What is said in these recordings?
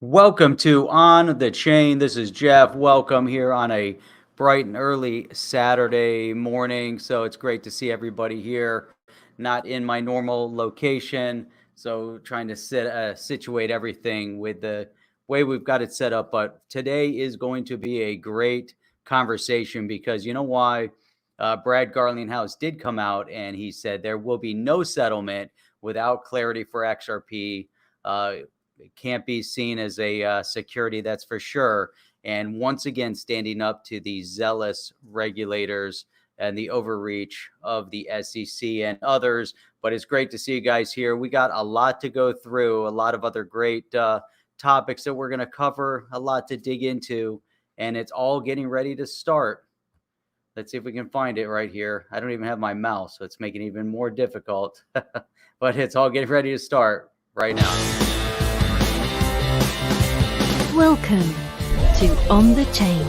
Welcome to On the Chain. This is Jeff. Welcome here on a bright and early Saturday morning. So it's great to see everybody here, not in my normal location. So trying to situate everything with the way we've got it set up. But today is going to be a great conversation because you know why? Brad Garlinghouse did come out and he said there will be no settlement without clarity for XRP. It can't be seen as a security, that's for sure. And once again, standing up to the zealous regulators and the overreach of the SEC and others. But it's great to see you guys here. We got a lot to go through, a lot of other great topics that we're going to cover, a lot to dig into, and it's all getting ready to start. Let's see if we can find it right here. I don't even have my mouse, so it's making it even more difficult. But it's all getting ready to start right now. Welcome to On the Chain.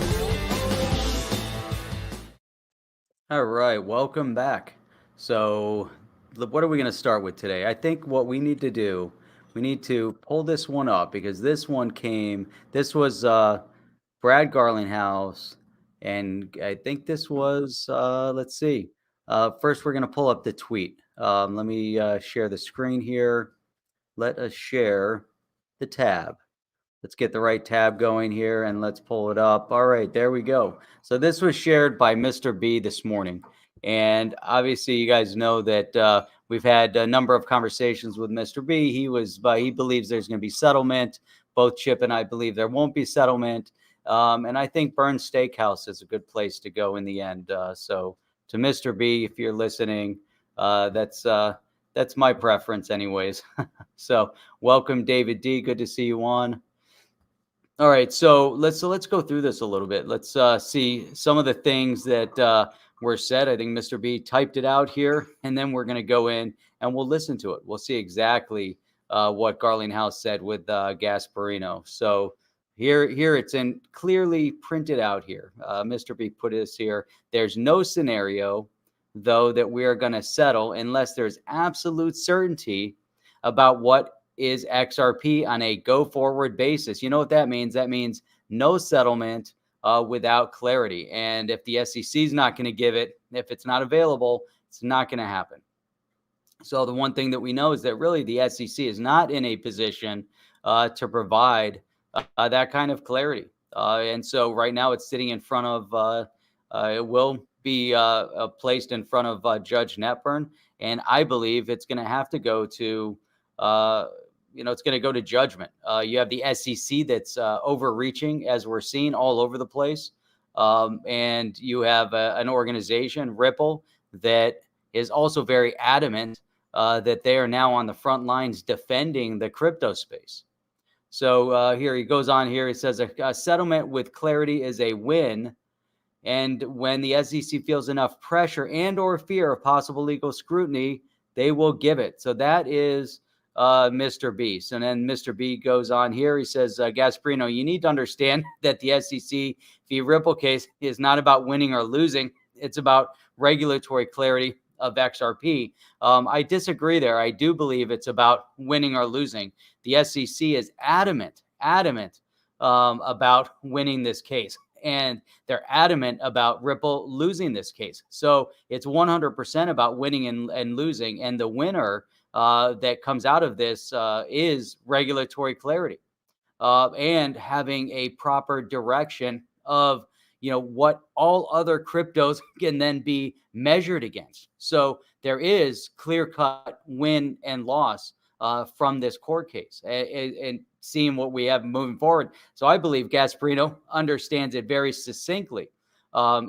All right, welcome back. So what are we going to start with today? I think what we need to do, we need to pull this one up because this one this was Brad Garlinghouse, and I think this was, let's see. First, we're going to pull up the tweet. Let me share the screen here. Let us share the tab. Let's get the right tab going here and let's pull it up. All right, there we go. So this was shared by Mr. B this morning. And obviously you guys know that we've had a number of conversations with Mr. B. He believes there's going to be settlement. Both Chip and I believe there won't be settlement. And I think Burn's Steakhouse is a good place to go in the end. So to Mr. B, if you're listening, that's my preference anyways. So welcome, David D. Good to see you on. All right, so let's go through this a little bit. Let's see some of the things that were said. I think Mr. B typed it out here, and then we're going to go in and we'll listen to it. We'll see exactly what Garlinghouse said with Gasparino. So here it's in clearly printed out here. Mr. B put this here. There's no scenario, though, that we are going to settle unless there's absolute certainty about what is XRP on a go-forward basis. You know what that means? That means no settlement without clarity. And if the SEC is not going to give it, if it's not available, it's not going to happen. So the one thing that we know is that really the SEC is not in a position to provide that kind of clarity. And so right now it's sitting in front of, it will be placed in front of Judge Netburn. And I believe it's going to have to go to it's going to go to judgment. You have the SEC that's overreaching, as we're seeing all over the place. And you have an organization, Ripple, that is also very adamant that they are now on the front lines defending the crypto space. So here he goes on here. He says a settlement with clarity is a win. And when the SEC feels enough pressure and or fear of possible legal scrutiny, they will give it. So that is Mr. B. So then Mr. B goes on here. He says, Gasparino, you need to understand that the SEC v. Ripple case is not about winning or losing. It's about regulatory clarity of XRP. I disagree there. I do believe it's about winning or losing. The SEC is adamant about winning this case. And they're adamant about Ripple losing this case. So it's 100% about winning and losing. And the winner that comes out of this is regulatory clarity and having a proper direction of what all other cryptos can then be measured against. So there is clear-cut win and loss from this court case and seeing what we have moving forward. So I believe Gasparino understands it very succinctly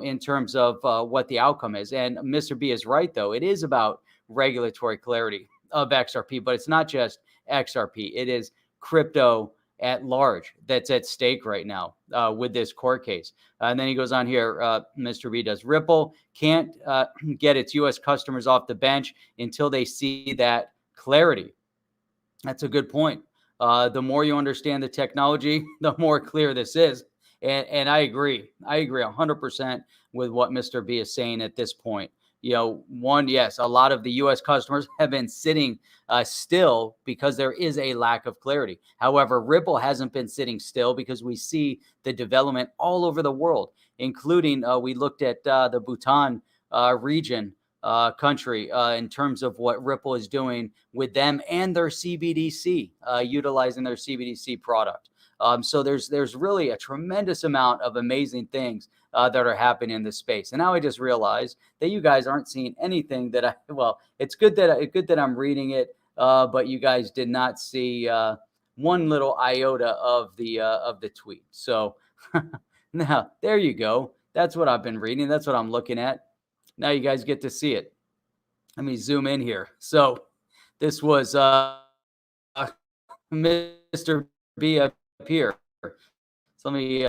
in terms of what the outcome is. And Mr. B is right, though. It is about regulatory clarity of XRP, but it's not just XRP. It is crypto at large that's at stake right now with this court case. And then he goes on here, Mr. B does. Ripple can't get its U.S. customers off the bench until they see that clarity. That's a good point. The more you understand the technology, the more clear this is. And I agree. I agree 100% with what Mr. B is saying at this point. one, yes, a lot of the U.S. customers have been sitting still because there is a lack of clarity. However, Ripple hasn't been sitting still because we see the development all over the world, including we looked at the Bhutan region country in terms of what Ripple is doing with them and their CBDC, utilizing their CBDC product. So there's really a tremendous amount of amazing things that are happening in this space. And now I just realized that you guys aren't seeing anything that it's good that I'm reading it, but you guys did not see one little iota of the tweet. So now there you go. That's what I've been reading. That's what I'm looking at. Now you guys get to see it. Let me zoom in here. So this was Mr. B up here. So let me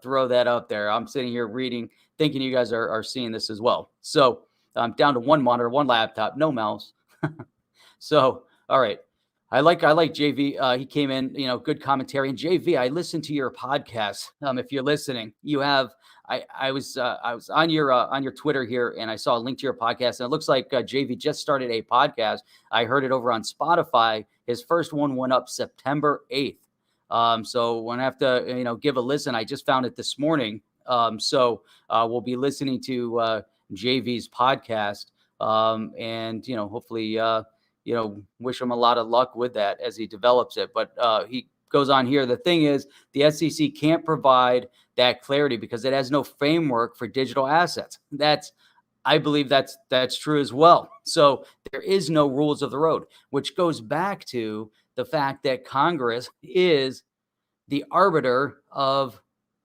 throw that up there. I'm sitting here reading, thinking you guys are seeing this as well. So I'm down to one monitor, one laptop, no mouse. So all right. I like JV. He came in, good commentary. And JV, I listened to your podcast. If you're listening, you have. I was on your Twitter here, and I saw a link to your podcast. And it looks like JV just started a podcast. I heard it over on Spotify. His first one went up September 8th. So when I have to, give a listen, I just found it this morning. So we'll be listening to JV's podcast, and hopefully. Wish him a lot of luck with that as he develops it. But he goes on here. The thing is, the SEC can't provide that clarity because it has no framework for digital assets. I believe that's true as well. So there is no rules of the road, which goes back to the fact that Congress is the arbiter of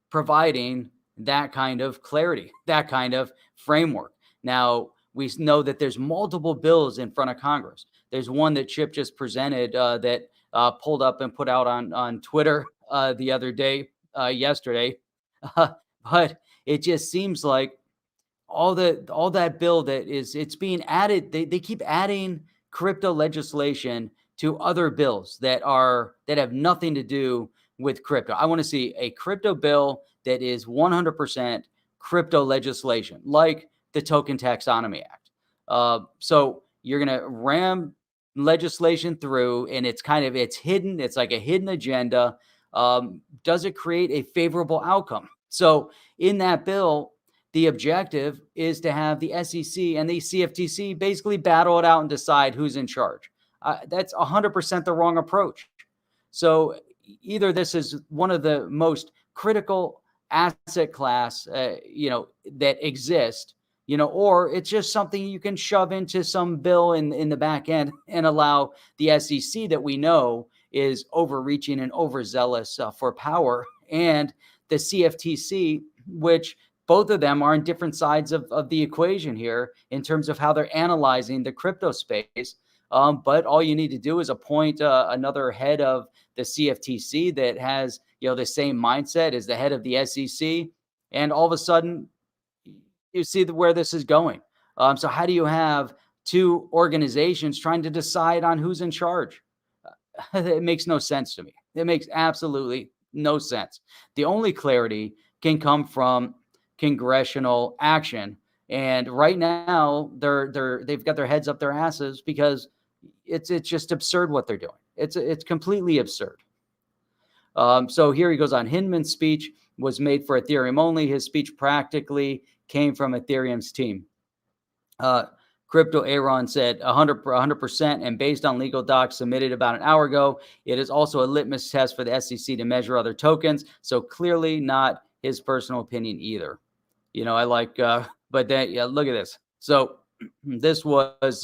providing that kind of clarity, that kind of framework. Now, we know that there's multiple bills in front of Congress. There's one that Chip just presented that pulled up and put out on Twitter the other day, yesterday. But it just seems like all that bill it's being added. They keep adding crypto legislation to other bills that have nothing to do with crypto. I want to see a crypto bill that is 100% crypto legislation, like the Token Taxonomy Act. So you're going to ram legislation through, and it's hidden. It's like a hidden agenda. Does it create a favorable outcome? So in that bill, the objective is to have the SEC and the CFTC basically battle it out and decide who's in charge. That's 100% the wrong approach. So either this is one of the most critical asset class, that exist, or it's just something you can shove into some bill in the back end and allow the SEC, that we know is overreaching and overzealous for power, and the CFTC, which both of them are on different sides of the equation here in terms of how they're analyzing the crypto space. But all you need to do is appoint another head of the CFTC that has, the same mindset as the head of the SEC. And all of a sudden, you see where this is going. So how do you have two organizations trying to decide on who's in charge? It makes no sense to me. It makes absolutely no sense. The only clarity can come from congressional action. And right now, they've got their heads up their asses because it's just absurd what they're doing. It's completely absurd. So here he goes on. Hinman's speech was made for Ethereum only. His speech practically came from Ethereum's team. Crypto Aaron said 100%, and based on legal docs submitted about an hour ago, it is also a litmus test for the SEC to measure other tokens. So clearly not his personal opinion either. I like, but then, look at this. So this was,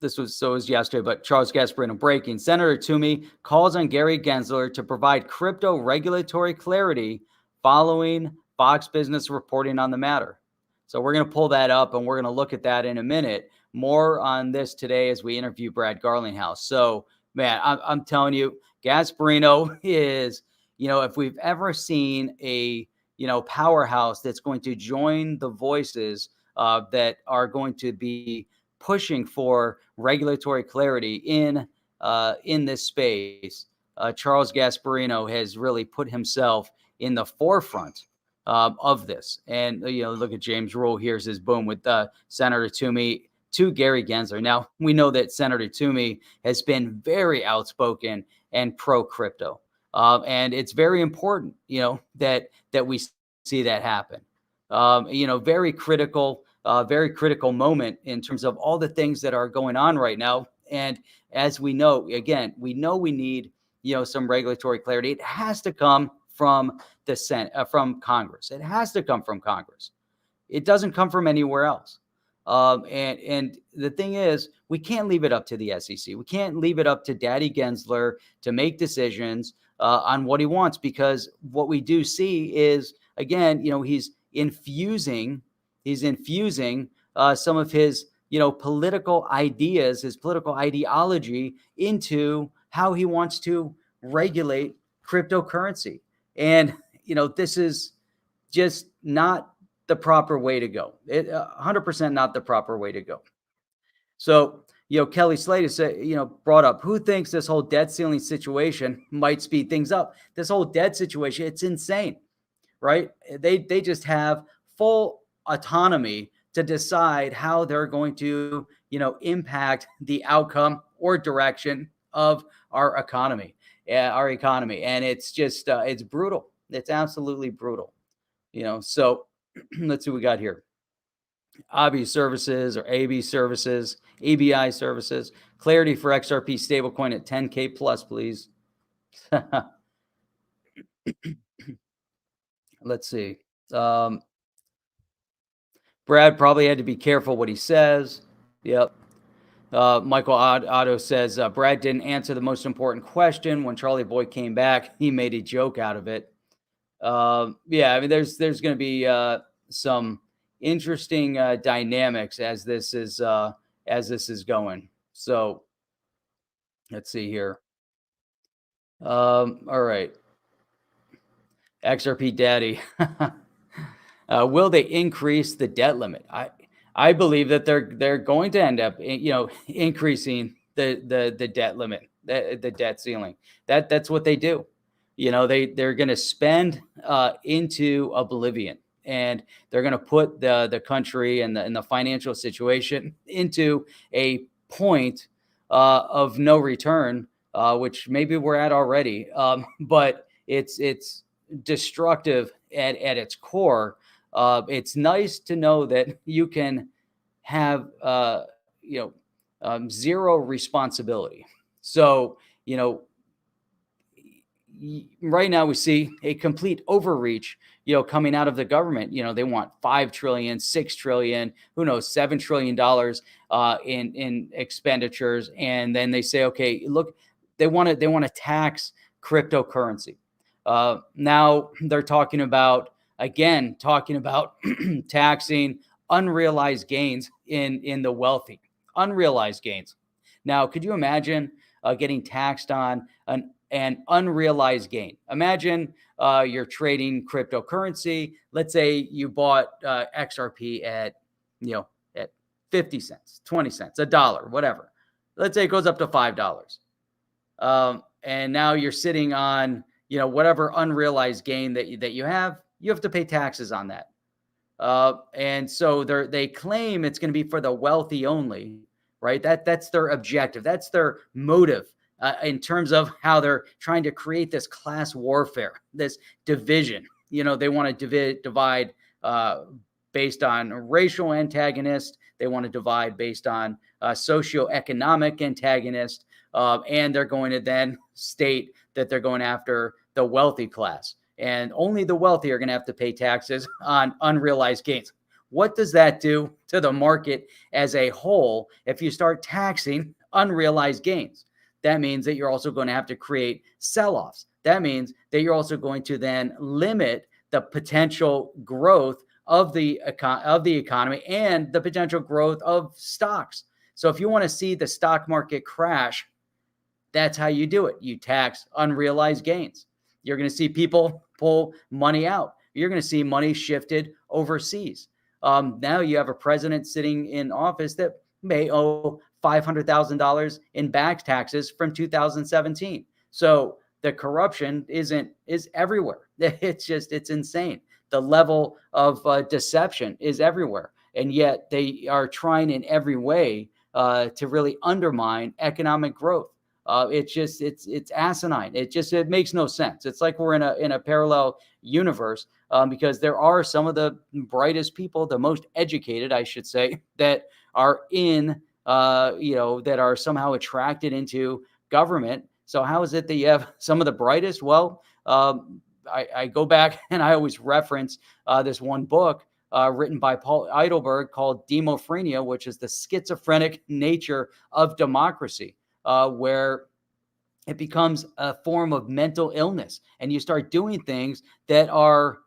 this was yesterday, but Charles Gasparino breaking. Senator Toomey calls on Gary Gensler to provide crypto regulatory clarity following Fox Business reporting on the matter. So we're going to pull that up, and we're going to look at that in a minute. More on this today as we interview Brad Garlinghouse. So, man, I'm telling you, Gasparino is, if we've ever seen a, powerhouse that's going to join the voices that are going to be pushing for regulatory clarity in this space, Charles Gasparino has really put himself in the forefront of this. And look at James Rule. Here's his boom with Senator Toomey to Gary Gensler. Now we know that Senator Toomey has been very outspoken and pro crypto, and it's very important, that we see that happen. Very critical moment in terms of all the things that are going on right now. And as we know, again, we need some regulatory clarity. It has to come from the Senate, from Congress. It has to come from Congress. It doesn't come from anywhere else. And the thing is, we can't leave it up to the SEC. We can't leave it up to Daddy Gensler to make decisions on what he wants, because what we do see is, again, he's infusing some of his political ideas, his political ideology into how he wants to regulate cryptocurrency. And this is just not the proper way to go. 100% not the proper way to go. So, Kelly Slater said, brought up, who thinks this whole debt ceiling situation might speed things up? This whole debt situation, it's insane, right? They just have full autonomy to decide how they're going to, impact the outcome or direction of our economy. And it's just, it's brutal. It's absolutely brutal. So let's see what we got here. ABI services or AB services, ABI services. Clarity for XRP stablecoin at 10K plus, please. Let's see. Brad probably had to be careful what he says. Yep. Michael Otto says, Brad didn't answer the most important question. When Charlie Boy came back, he made a joke out of it. Yeah, I mean, there's going to be some interesting dynamics as this is going. So let's see here. All right. XRP Daddy. Will they increase the debt limit? I believe that they're going to end up, increasing the debt limit, the debt ceiling. That's what they do. They're going to spend into oblivion, and they're going to put the country and the financial situation into a point of no return, which maybe we're at already. But it's destructive at its core. It's nice to know that you can have zero responsibility. So right now we see a complete overreach, coming out of the government. They want 5 trillion, 6 trillion, who knows, $7 trillion in expenditures. And then they say, okay, look, they want to tax cryptocurrency. Now they're talking about taxing unrealized gains in the wealthy, unrealized gains. Now, could you imagine getting taxed on an unrealized gain? Imagine you're trading cryptocurrency. Let's say you bought XRP at 50 cents, 20 cents, $1, whatever. Let's say it goes up to $5. And now you're sitting on, whatever unrealized gain that you have to pay taxes on that. And so they claim it's going to be for the wealthy only, right? That's their objective. That's their motive in terms of how they're trying to create this class warfare, this division. They want to divide based on racial antagonist. They want to divide based on socioeconomic antagonist. And they're going to then state that they're going after the wealthy class. And only the wealthy are going to have to pay taxes on unrealized gains. What does that do to the market as a whole if you start taxing unrealized gains? That means that you're also going to have to create sell-offs. That means that you're also going to then limit the potential growth of the economy and the potential growth of stocks. So if you want to see the stock market crash, that's how you do it. You tax unrealized gains. You're going to see people pull money out. You're going to see money shifted overseas. Now you have a president sitting in office that may owe $500,000 in back taxes from 2017. So the corruption is everywhere. It's insane. the level of deception is everywhere. And yet they are trying in every way to really undermine economic growth. It's asinine. It makes no sense. It's like we're in a parallel universe, because there are some of the brightest people, the most educated, I should say, that are in that are somehow attracted into government. So how is it that you have some of the brightest? Well, I go back and I always reference this one book written by Paul Eidelberg called Demofrenia, which is the schizophrenic nature of democracy, where it becomes a form of mental illness and you start doing things that are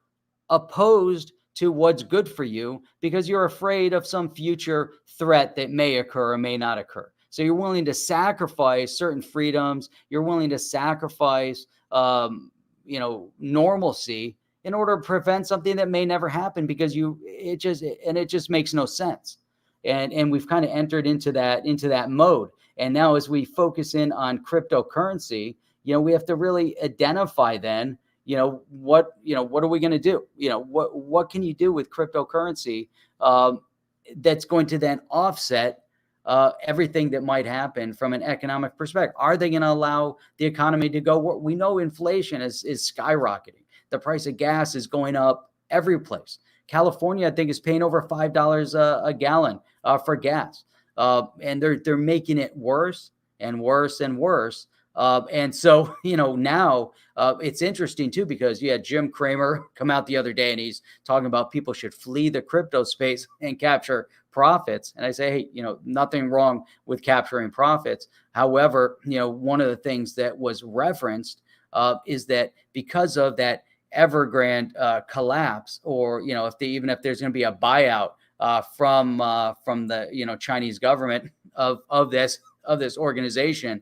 opposed to what's good for you because you're afraid of some future threat that may occur or may not occur. So you're willing to sacrifice certain freedoms. You're willing to sacrifice, normalcy in order to prevent something that may never happen because it just makes no sense. And we've kind of entered into that mode. And now as we focus in on cryptocurrency, we have to really identify then, what are we going to do? What can you do with cryptocurrency that's going to then offset everything that might happen from an economic perspective? Are they going to allow the economy to go? We know inflation is skyrocketing. The price of gas is going up every place. California, I think, is paying over $5 a gallon for gas, and they're making it worse and worse and worse. And so, now it's interesting too, because you had Jim Cramer come out the other day and he's talking about people should flee the crypto space and capture profits. And I say, hey, nothing wrong with capturing profits. However, one of the things that was referenced is that because of that Evergrande collapse, or, if there's going to be a buyout from the, Chinese government of this organization,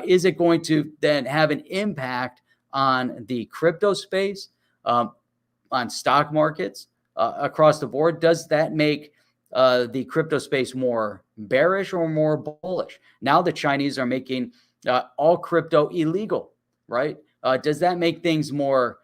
is it going to then have an impact on the crypto space, on stock markets across the board? Does that make the crypto space more bearish or more bullish? Now the Chinese are making all crypto illegal, right? Does that make things more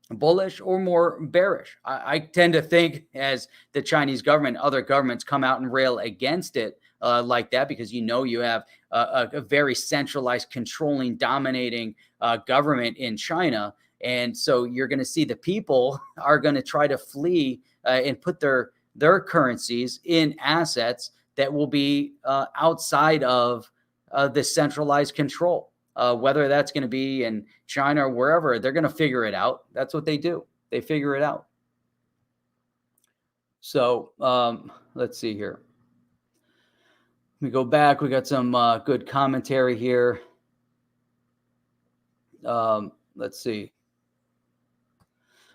bullish or more bearish? I tend to think, as the Chinese government, other governments come out and rail against it like that, because you have a very centralized, controlling, dominating government in China. And so you're going to see the people are going to try to flee and put their currencies in assets that will be outside of the centralized control. Whether that's going to be in China or wherever, they're going to figure it out. That's what they do. They figure it out. So let's see here. We go back. We got some good commentary here. Let's see.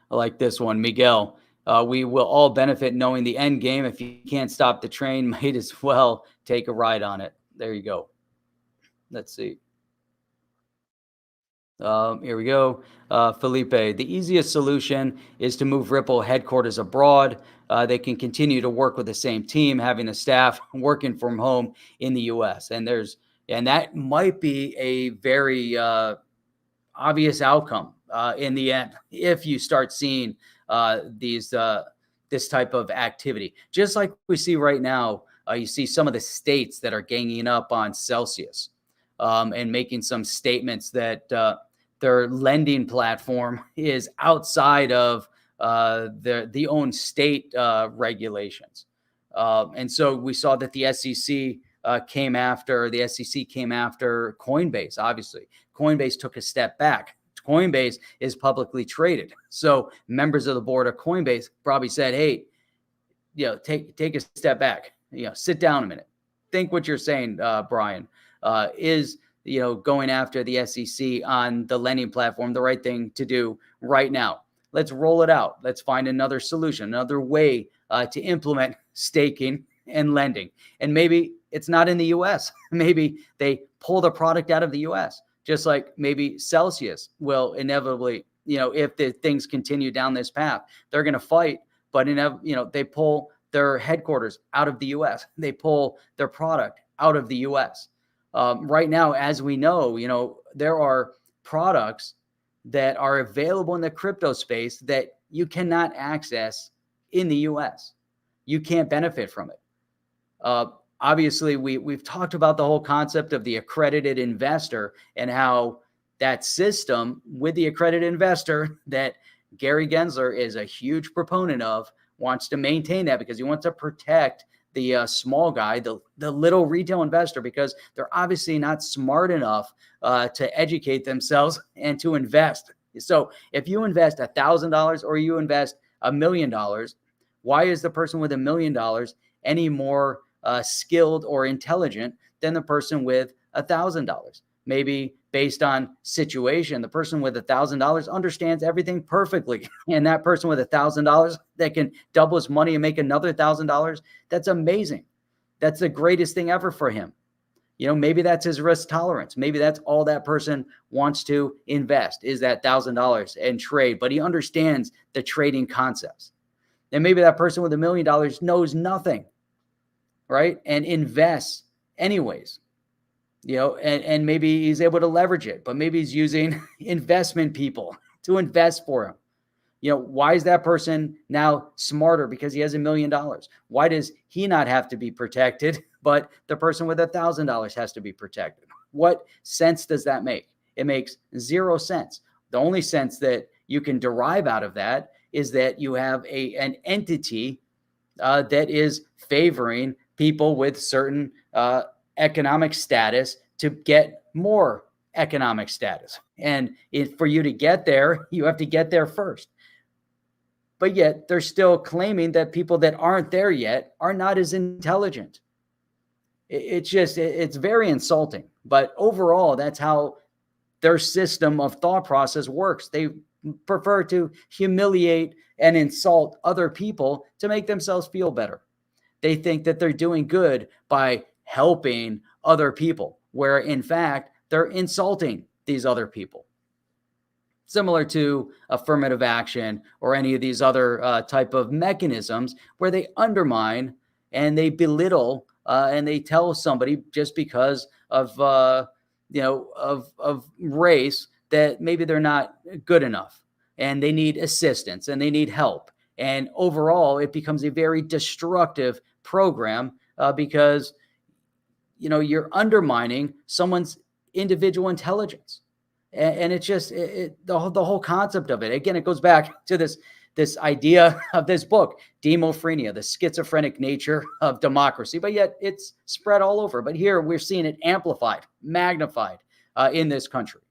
I like this one, Miguel. We will all benefit knowing the end game. If you can't stop the train, might as well take a ride on it. There you go. Let's see. Here we go. Felipe, the easiest solution is to move Ripple headquarters abroad. They can continue to work with the same team, having the staff working from home in the U.S. And that might be a very obvious outcome in the end if you start seeing this type of activity. Just like we see right now, you see some of the states that are ganging up on Celsius and making some statements that their lending platform is outside of the own state regulations. And so we saw that the SEC came after Coinbase. Obviously, Coinbase took a step back. Coinbase is publicly traded. So members of the board of Coinbase probably said, hey, take a step back, sit down a minute. Think what you're saying, Brian, is going after the SEC on the lending platform the right thing to do right now? Let's roll it out. Let's find another solution, another way to implement staking and lending. And maybe it's not in the US. Maybe they pull the product out of the US, just like maybe Celsius will inevitably, if the things continue down this path, they're going to fight, but they pull their headquarters out of the US. They pull their product out of the US. Right now, as we know, there are products that are available in the crypto space that you cannot access in the US. You can't benefit from it. Obviously, we've talked about the whole concept of the accredited investor and how that system with the accredited investor that Gary Gensler is a huge proponent of wants to maintain that because he wants to protect the small guy, the little retail investor, because they're obviously not smart enough to educate themselves and to invest. So if you invest $1,000 or you invest $1 million, why is the person with $1 million any more skilled or intelligent than the person with $1,000? Maybe based on situation, the person with $1,000 understands everything perfectly, and that person with $1,000 that can double his money and make another $1,000, that's amazing. That's the greatest thing ever for him. You know, maybe that's his risk tolerance. Maybe that's all that person wants to invest is that $1,000 and trade, but he understands the trading concepts. And maybe that person with $1 million knows nothing, right? And invests anyways, you know, and maybe he's able to leverage it, but maybe he's using investment people to invest for him. You know, why is that person now smarter because he has $1 million? Why does he not have to be protected, but the person with $1,000 has to be protected? What sense does that make? It makes zero sense. The only sense that you can derive out of that is that you have an entity that is favoring people with certain economic status to get more economic status. And for you to get there, you have to get there first. But yet they're still claiming that people that aren't there yet are not as intelligent. It's very insulting. But overall, that's how their system of thought process works. They prefer to humiliate and insult other people to make themselves feel better. They think that they're doing good by helping other people, where in fact, they're insulting these other people. Similar to affirmative action or any of these other type of mechanisms where they undermine and they belittle and they tell somebody just because of of race that maybe they're not good enough and they need assistance and they need help. And overall, it becomes a very destructive program because you're undermining someone's individual intelligence. And it's just the whole concept of it. Again, it goes back to this idea of this book, Demofrenia, the schizophrenic nature of democracy. But yet it's spread all over. But here we're seeing it amplified, magnified in this country.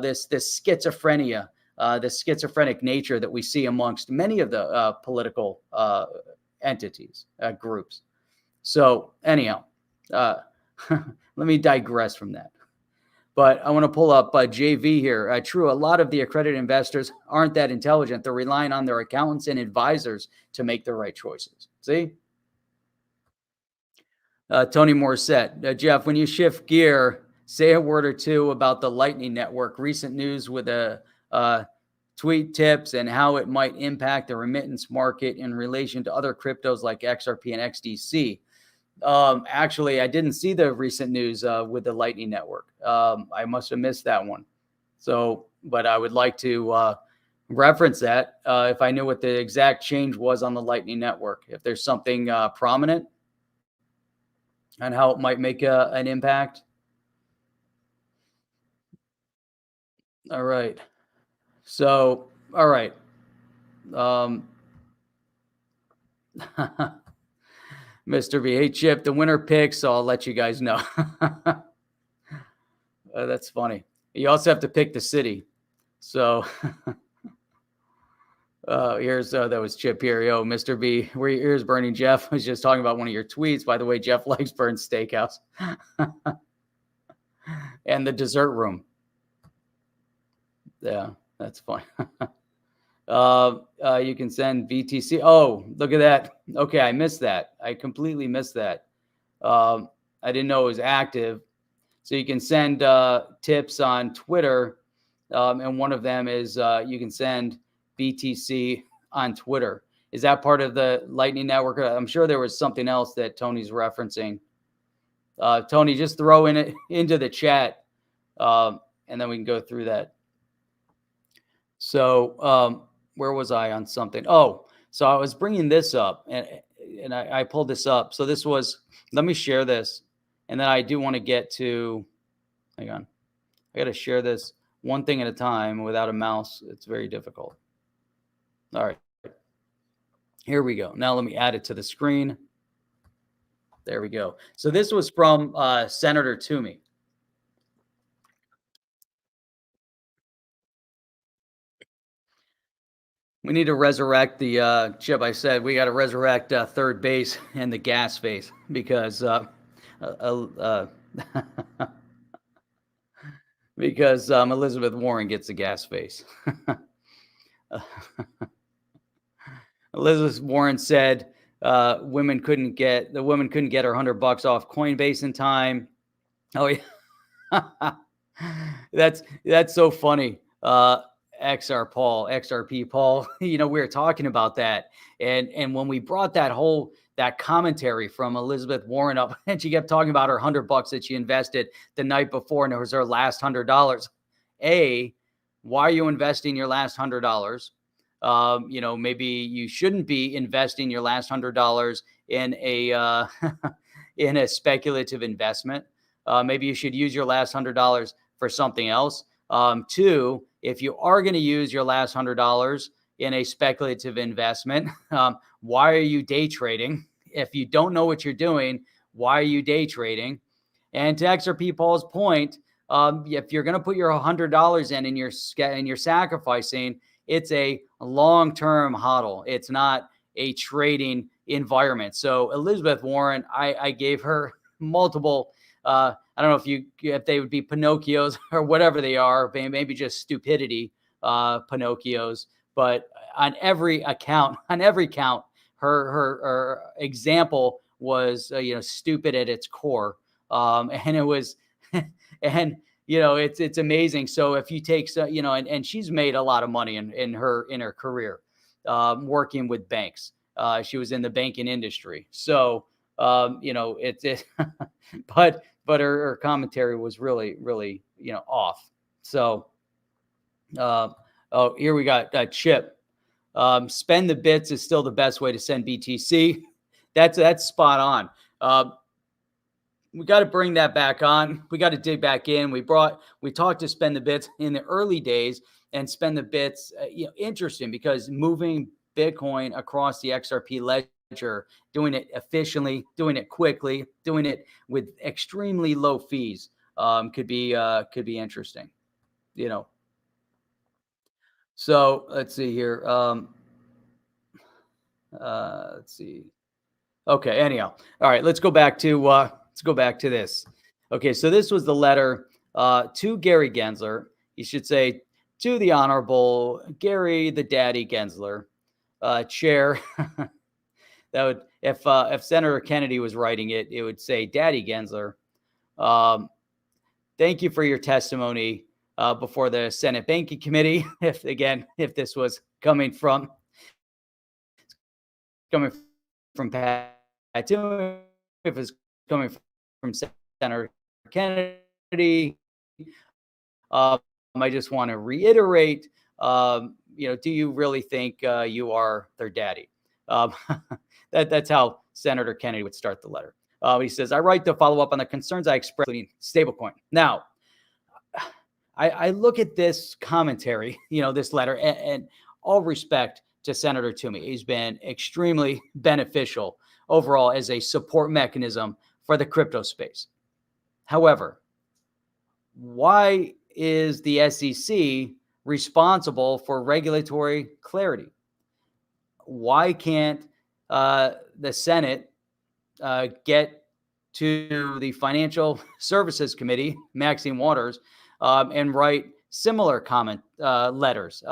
This schizophrenia, the schizophrenic nature that we see amongst many of the political entities, groups. So anyhow, let me digress from that. But I want to pull up JV here. True, a lot of the accredited investors aren't that intelligent. They're relying on their accountants and advisors to make the right choices. See? Tony Morissette. Jeff, when you shift gear, say a word or two about the Lightning Network. Recent news with tweet tips and how it might impact the remittance market in relation to other cryptos like XRP and XDC. Actually, I didn't see the recent news with the Lightning Network. I must have missed that one. So, but I would like to reference that if I knew what the exact change was on the Lightning Network. If there's something prominent and how it might make an impact. All right. So, all right. Mr. B, hey, Chip, the winner picks, so I'll let you guys know. That's funny. You also have to pick the city. So here's that was Chip here. Yo, Mr. B, where your ears burning, Jeff? I was just talking about one of your tweets. By the way, Jeff likes Burn Steakhouse and the dessert room. Yeah, that's fun. You can send BTC. Oh, look at that. Okay, I missed that. I completely missed that. I didn't know it was active. So you can send tips on Twitter, and one of them is you can send BTC on Twitter. Is that part of the Lightning Network? I'm sure there was something else that Tony's referencing. Tony, just throw in it into the chat, and then we can go through that. So where was I on something? Oh, so I was bringing this up, and I pulled this up. So this was. Let me share this, and then I do want to get to. Hang on, I got to share this one thing at a time. Without a mouse, it's very difficult. All right, here we go. Now let me add it to the screen. There we go. So this was from Senator Toomey. We need to resurrect the Chip. I said we got to resurrect third base and the gas face because uh, because Elizabeth Warren gets a gas face. Elizabeth Warren said the woman couldn't get her $100 off Coinbase in time. Oh yeah, that's so funny. XRP Paul, we were talking about that. And when we brought that commentary from Elizabeth Warren up, and she kept talking about her $100 that she invested the night before, and it was her last $100. Why are you investing your last $100? Maybe you shouldn't be investing your last $100 in a in a speculative investment. Maybe you should use your last $100 for something else. Two, if you are going to use your last $100 in a speculative investment, why are you day trading? If you don't know what you're doing, why are you day trading? And to XRP Paul's point, if you're going to put your $100 in and you're sacrificing, it's a long-term hodl. It's not a trading environment. So Elizabeth Warren, I gave her multiple. I don't know if they would be Pinocchios or whatever they are, maybe just stupidity Pinocchios. But on every count, her example was stupid at its core, and it was and it's amazing. So if you take and she's made a lot of money in her career working with banks. She was in the banking industry, so it's but her commentary was really off. So here we got Chip. Spend the bits is still the best way to send BTC. That's spot on. We got to bring that back on. We got to dig back in. We talked to Spend the Bits in the early days, and Spend the Bits, interesting because moving Bitcoin across the XRP ledger, doing it efficiently, doing it quickly, doing it with extremely low fees, could be interesting, So let's see here. Let's see. Okay. Anyhow, all right. Let's go back to this. Okay. So this was the letter to Gary Gensler. You should say to the Honorable Gary the Daddy Gensler, Chair. That would if Senator Kennedy was writing it, it would say Daddy Gensler. Thank you for your testimony before the Senate Banking Committee. If this was coming from Pat Toomey, if it's coming from Senator Kennedy, I just want to reiterate, do you really think you are their daddy? That's how Senator Kennedy would start the letter. He says, I write to follow up on the concerns I expressed in stablecoin. Now, I look at this commentary, this letter, and all respect to Senator Toomey. He's been extremely beneficial overall as a support mechanism for the crypto space. However, why is the SEC responsible for regulatory clarity? Why can't the Senate get to the Financial Services Committee, Maxine Waters, and write similar comment letters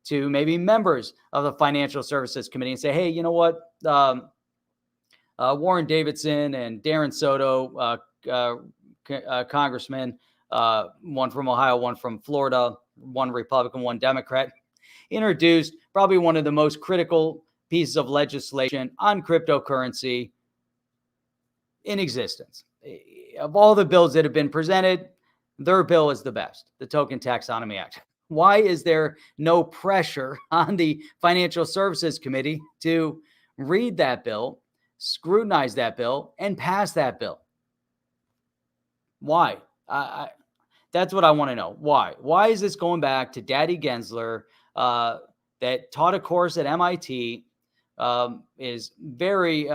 to maybe members of the Financial Services Committee and say, hey, you know what? Warren Davidson and Darren Soto, congressman, one from Ohio, one from Florida, one Republican, one Democrat, introduced probably one of the most critical pieces of legislation on cryptocurrency in existence. Of all the bills that have been presented, their bill is the best, the Token Taxonomy Act. Why is there no pressure on the Financial Services Committee to read that bill, scrutinize that bill, and pass that bill? Why? That's what I want to know. Why? Why is this going back to Daddy Gensler, that taught a course at MIT, is very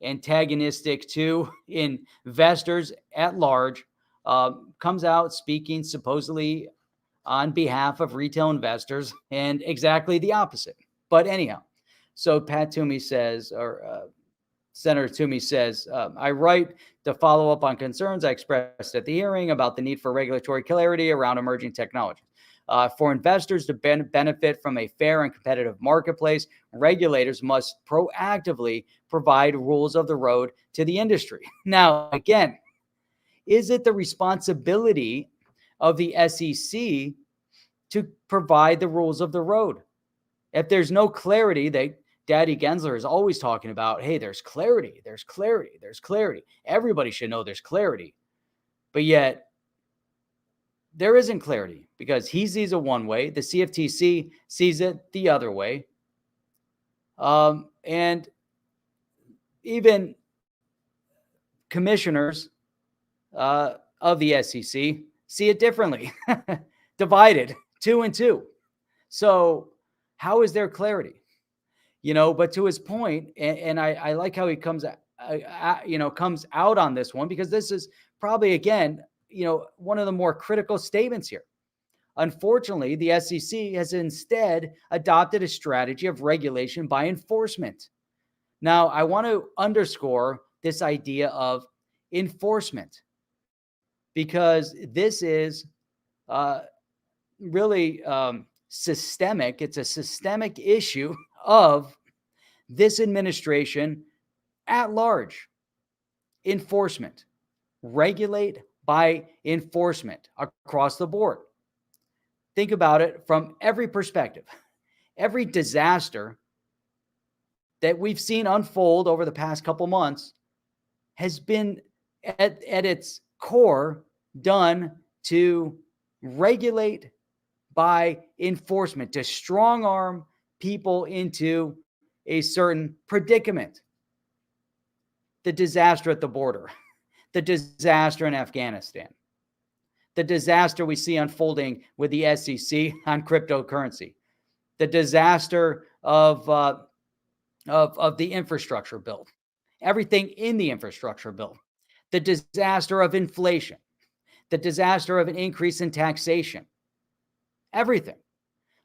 antagonistic to investors at large, comes out speaking supposedly on behalf of retail investors, and exactly the opposite. But anyhow, so Pat Toomey says, or Senator Toomey says, I write to follow up on concerns I expressed at the hearing about the need for regulatory clarity around emerging technologies. For investors to benefit from a fair and competitive marketplace, regulators must proactively provide rules of the road to the industry. Now, again, is it the responsibility of the SEC to provide the rules of the road? If there's no clarity, Daddy Gensler is always talking about, hey, there's clarity, there's clarity, there's clarity. Everybody should know there's clarity. But yet, there isn't clarity because he sees it one way, the CFTC sees it the other way. And even commissioners of the SEC see it differently, divided 2 and 2. So how is there clarity? But to his point, and I like how he comes out on this one, because this is probably, again, one of the more critical statements here. Unfortunately, the SEC has instead adopted a strategy of regulation by enforcement. Now, I want to underscore this idea of enforcement, because this is really systemic. It's a systemic issue of this administration at large. Enforcement. Regulate by enforcement across the board. Think about it from every perspective. Every disaster that we've seen unfold over the past couple months has been at its core done to regulate by enforcement, to strong arm people into a certain predicament. The disaster at the border, the disaster in Afghanistan, the disaster we see unfolding with the SEC on cryptocurrency, the disaster of the infrastructure bill, everything in the infrastructure bill, the disaster of inflation, the disaster of an increase in taxation, everything.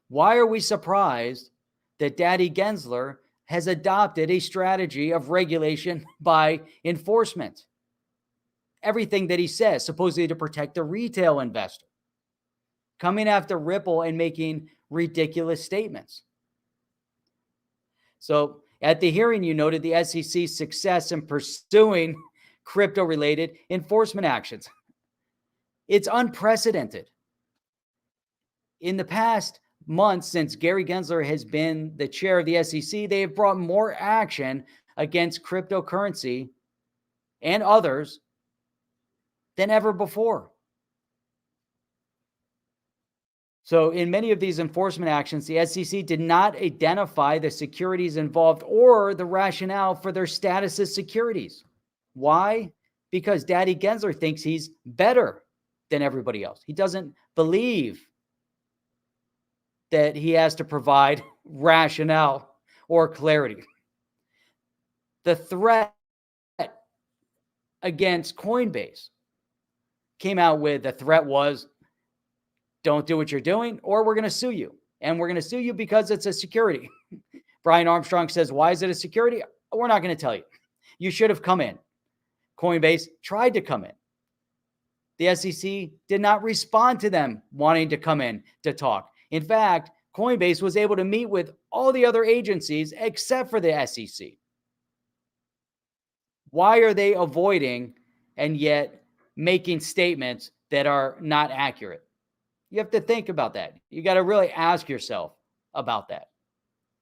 Why are we surprised that Daddy Gensler has adopted a strategy of regulation by enforcement? Everything that he says, supposedly to protect the retail investor, coming after Ripple and making ridiculous statements. So at the hearing, you noted the SEC's success in pursuing crypto-related enforcement actions. It's unprecedented. In the past months, since Gary Gensler has been the chair of the SEC, they have brought more action against cryptocurrency and others than ever before. So in many of these enforcement actions, the SEC did not identify the securities involved or the rationale for their status as securities. Why? Because Daddy Gensler thinks he's better than everybody else. He doesn't believe that he has to provide rationale or clarity. The threat against Coinbase came out with, the threat was, don't do what you're doing or we're going to sue you. And we're going to sue you because it's a security. Brian Armstrong says, why is it a security? We're not going to tell you. You should have come in. Coinbase tried to come in. The SEC did not respond to them wanting to come in to talk. In fact, Coinbase was able to meet with all the other agencies except for the SEC. Why are they avoiding and yet making statements that are not accurate? You have to think about that. You got to really ask yourself about that.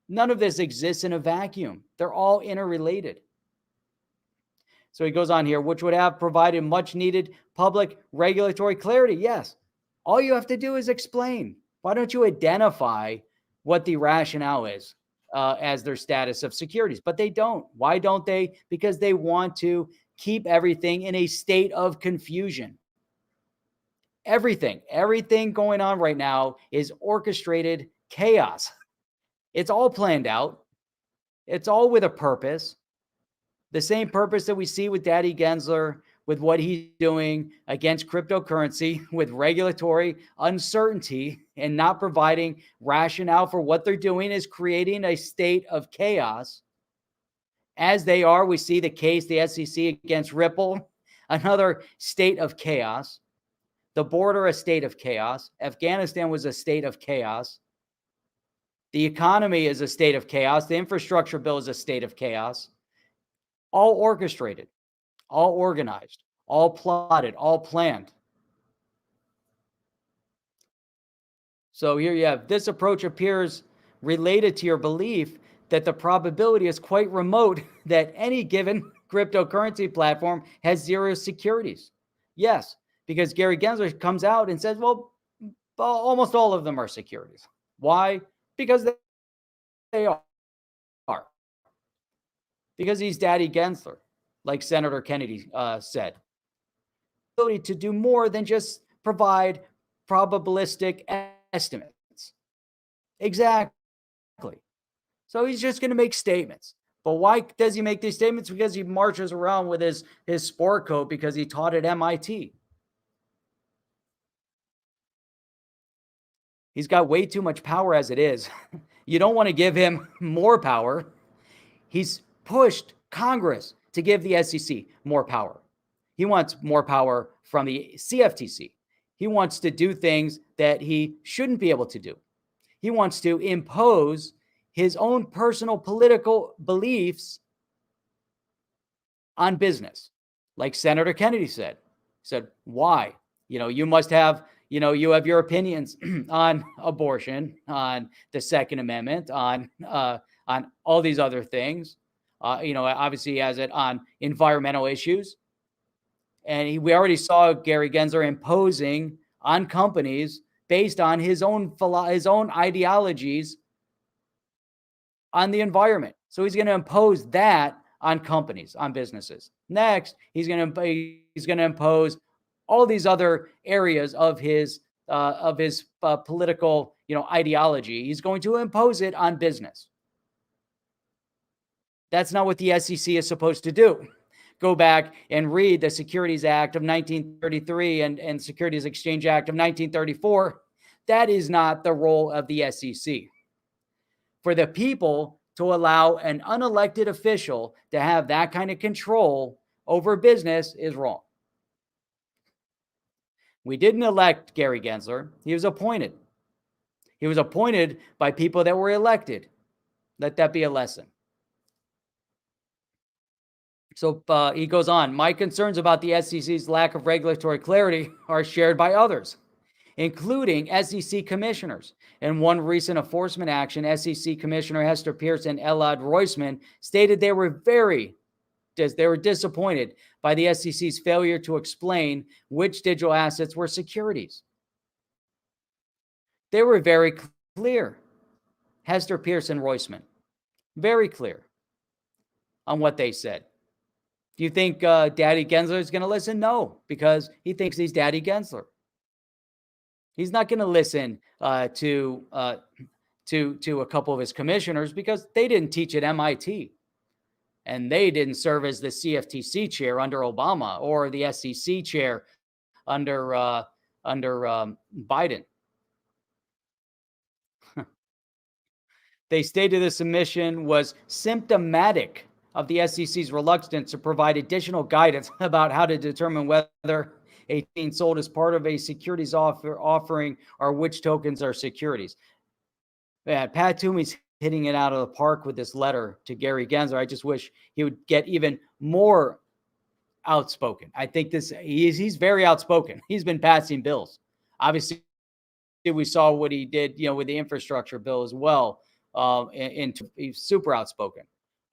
None of this exists in a vacuum. They're all interrelated. So he goes on here, which would have provided much needed public regulatory clarity. Yes. All you have to do is explain. Why don't you identify what the rationale is as their status of securities? But they don't. Why don't they? Because they want to keep everything in a state of confusion. Everything going on right now is orchestrated chaos. It's all planned out. It's all with a purpose. The same purpose that we see with Daddy Gensler, with what he's doing against cryptocurrency, with regulatory uncertainty and not providing rationale for what they're doing, is creating a state of chaos. As they are, we see the case, the SEC against Ripple, another state of chaos. The border, a state of chaos. Afghanistan was a state of chaos. The economy is a state of chaos. The infrastructure bill is a state of chaos. All orchestrated, all organized, all plotted, all planned. So here you have, this approach appears related to your belief that the probability is quite remote that any given cryptocurrency platform has zero securities. Yes, because Gary Gensler comes out and says, well, almost all of them are securities. Why? Because they are. Because he's Daddy Gensler, like Senator Kennedy said. Ability to do more than just provide probabilistic estimates. Exactly. So he's just going to make statements. But why does he make these statements? Because he marches around with his sport coat because he taught at MIT. He's got way too much power as it is. You don't want to give him more power. He's pushed Congress to give the SEC more power. He wants more power from the CFTC. He wants to do things that he shouldn't be able to do. He wants to impose his own personal political beliefs on business. Like Senator Kennedy said, why? You must have, you have your opinions on abortion, on the Second Amendment, on all these other things. Obviously he has it on environmental issues. And we already saw Gary Gensler imposing on companies based on his own ideologies on the environment. So he's going to impose that on companies, on businesses. Next, he's going to impose all these other areas of his political, ideology. He's going to impose it on business. That's not what the SEC is supposed to do. Go back and read the Securities Act of 1933 and Securities Exchange Act of 1934. That is not the role of the SEC. For the people to allow an unelected official to have that kind of control over business is wrong. We didn't elect Gary Gensler. He was appointed. He was appointed by people that were elected. Let that be a lesson. So he goes on, my concerns about the SEC's lack of regulatory clarity are shared by others, including SEC commissioners. In one recent enforcement action, SEC Commissioner Hester Pierce and Elad Roisman stated they were disappointed by the SEC's failure to explain which digital assets were securities. They were very clear, Hester Pierce and Roisman, very clear on what they said. Do you think Daddy Gensler is going to listen? No, because he thinks he's Daddy Gensler. He's not going to listen to a couple of his commissioners because they didn't teach at MIT, and they didn't serve as the CFTC chair under Obama or the SEC chair under Biden. They stated the submission was symptomatic of the SEC's reluctance to provide additional guidance about how to determine whether a token sold as part of a securities offering or which tokens are securities. Man, Pat Toomey's hitting it out of the park with this letter to Gary Gensler. I just wish he would get even more outspoken. I think he's very outspoken. He's been passing bills. Obviously, we saw what he did, with the infrastructure bill as well. And he's super outspoken.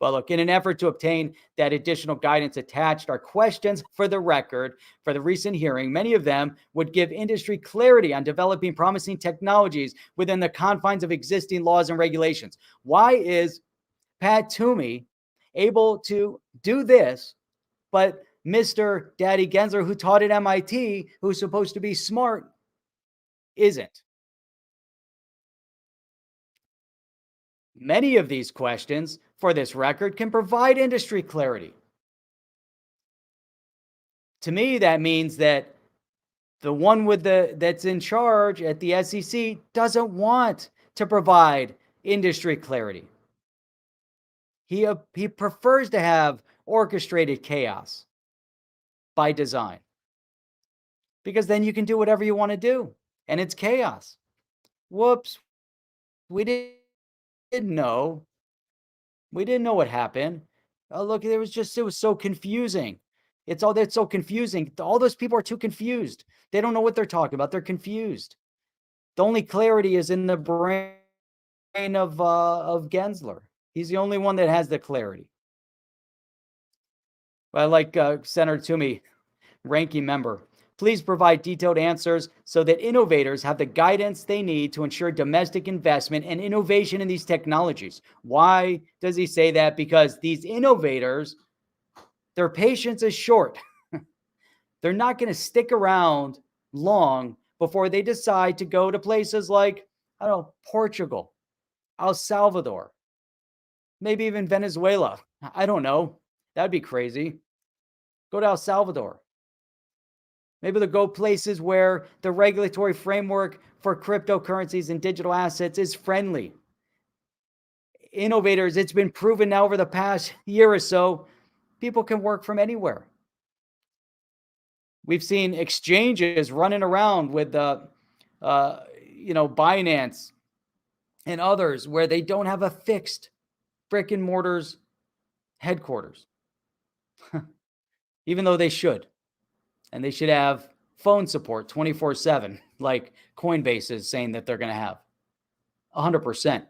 Well, look, in an effort to obtain that additional guidance attached are questions for the record for the recent hearing. Many of them would give industry clarity on developing promising technologies within the confines of existing laws and regulations. Why is Pat Toomey able to do this, but Mr. Daddy Gensler, who taught at MIT, who's supposed to be smart, isn't? Many of these questions for this record can provide industry clarity. To me, that means that the one that's in charge at the SEC doesn't want to provide industry clarity. He prefers to have orchestrated chaos by design, because then you can do whatever you want to do and it's chaos. Whoops, we didn't know. We didn't know what happened. Oh, look, it was so confusing. It's so confusing. All those people are too confused. They don't know what they're talking about. They're confused. The only clarity is in the brain of Gensler. He's the only one that has the clarity. I like Senator Toomey, ranking member. Please provide detailed answers so that innovators have the guidance they need to ensure domestic investment and innovation in these technologies. Why does he say that? Because these innovators, their patience is short. They're not going to stick around long before they decide to go to places like, I don't know, Portugal, El Salvador, maybe even Venezuela. I don't know. That'd be crazy. Go to El Salvador. Maybe they'll go places where the regulatory framework for cryptocurrencies and digital assets is friendly. Innovators, it's been proven now over the past year or so, people can work from anywhere. We've seen exchanges running around with Binance and others where they don't have a fixed brick and mortars headquarters, even though they should. And they should have phone support 24/7, like Coinbase is saying that they're going to have. 100%.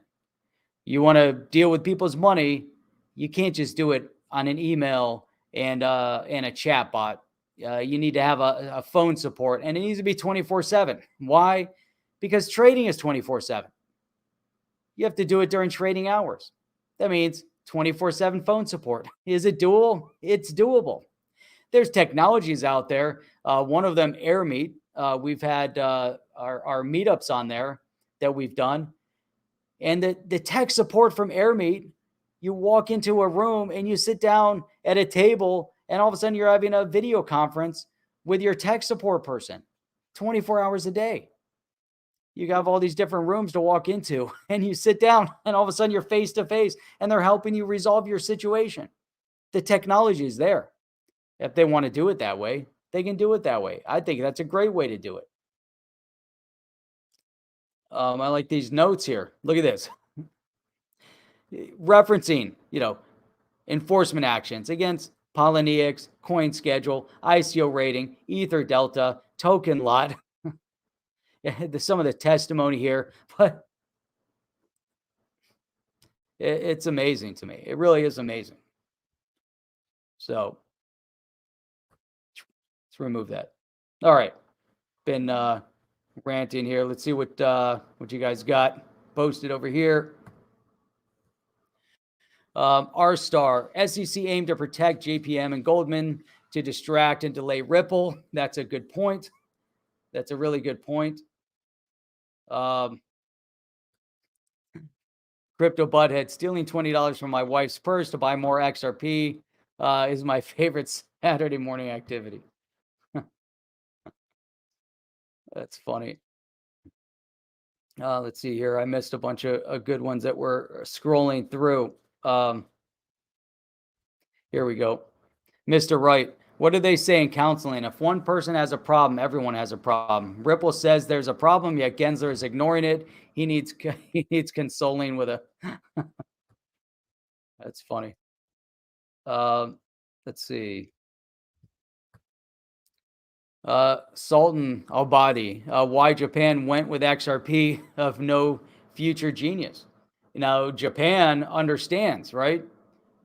You want to deal with people's money, you can't just do it on an email and a chat bot. You need to have a phone support, and it needs to be 24/7. Why? Because trading is 24/7. You have to do it during trading hours. That means 24/7 phone support. Is it doable? It's doable. There's technologies out there. One of them, AirMeet. We've had our meetups on there that we've done. And the tech support from AirMeet, you walk into a room and you sit down at a table and all of a sudden you're having a video conference with your tech support person 24 hours a day. You have all these different rooms to walk into and you sit down and all of a sudden you're face to face and they're helping you resolve your situation. The technology is there. If they want to do it that way, they can do it that way. I think that's a great way to do it. I like these notes here. Look at this. Referencing, enforcement actions against Poloniex, Coin Schedule, ICO rating, Ether Delta, Token Lot. Some of the testimony here, but it's amazing to me. It really is amazing. So let's remove that. All right. Been ranting here. Let's see what you guys got posted over here. R-Star, SEC aimed to protect JPM and Goldman to distract and delay Ripple. That's a good point. That's a really good point. Crypto Butthead, stealing $20 from my wife's purse to buy more XRP is my favorite Saturday morning activity. That's funny. Let's see here. I missed a bunch of good ones that we're scrolling through. Here we go. Mr. Wright, what do they say in counseling? If one person has a problem, everyone has a problem. Ripple says there's a problem, yet Gensler is ignoring it. He needs consoling with a... That's funny. Let's see. Sultan Al-Badi, why Japan went with XRP of no future genius. Now, Japan understands, right?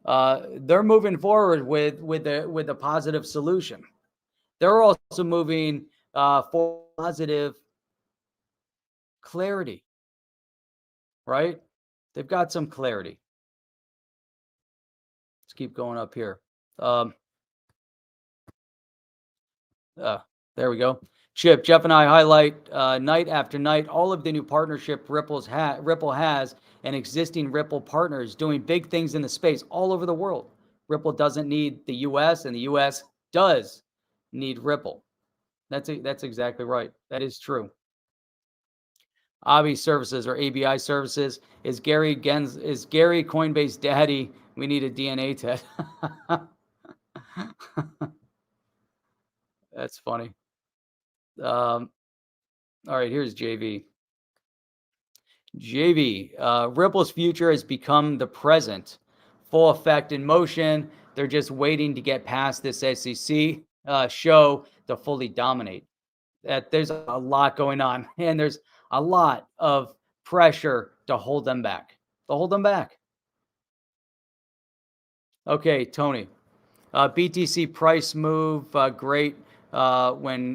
they're moving forward with a positive solution. They're also moving for positive clarity, right? They've got some clarity. Let's keep going up here. Um, uh, there we go. Chip, Jeff, and I highlight night after night all of the new partnership Ripple has, and existing Ripple partners doing big things in the space all over the world. Ripple doesn't need the U.S., and the U.S. does need Ripple. That's exactly right. That is true. ABI services or ABI services is Gary Coinbase daddy. We need a DNA test. That's funny. All right, here's JV. Ripple's future has become the present, full effect in motion. They're just waiting to get past this SEC show to fully dominate. That there's a lot going on, and there's a lot of pressure to hold them back. Okay, Tony. BTC price move, great when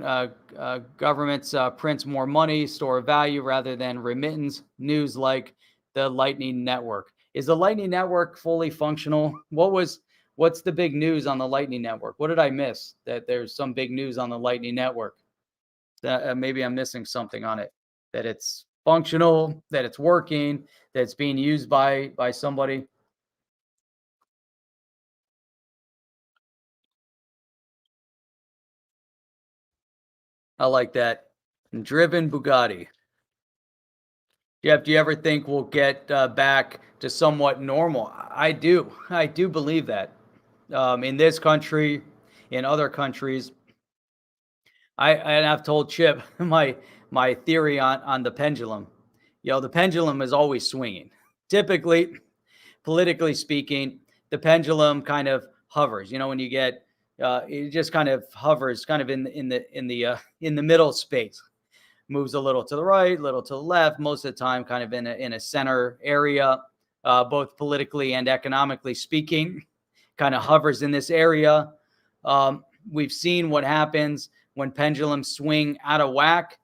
governments prints more money, store value rather than remittance. News like the Lightning Network. Is the Lightning Network fully functional? What's the big news on the Lightning Network? What did I miss? That there's some big news on the Lightning Network. That maybe I'm missing something on it. That it's functional, that it's working, that it's being used by somebody. I like that. Driven Bugatti. Jeff, do you ever think we'll get back to somewhat normal? I do. I do believe that. In this country, in other countries, I've told Chip my theory on the pendulum. The pendulum is always swinging. Typically, politically speaking, the pendulum kind of hovers. When you get it just kind of hovers, kind of in the middle space. Moves a little to the right, little to the left, most of the time kind of in a center area, both politically and economically speaking, kind of hovers in this area. We've seen what happens when pendulums swing out of whack.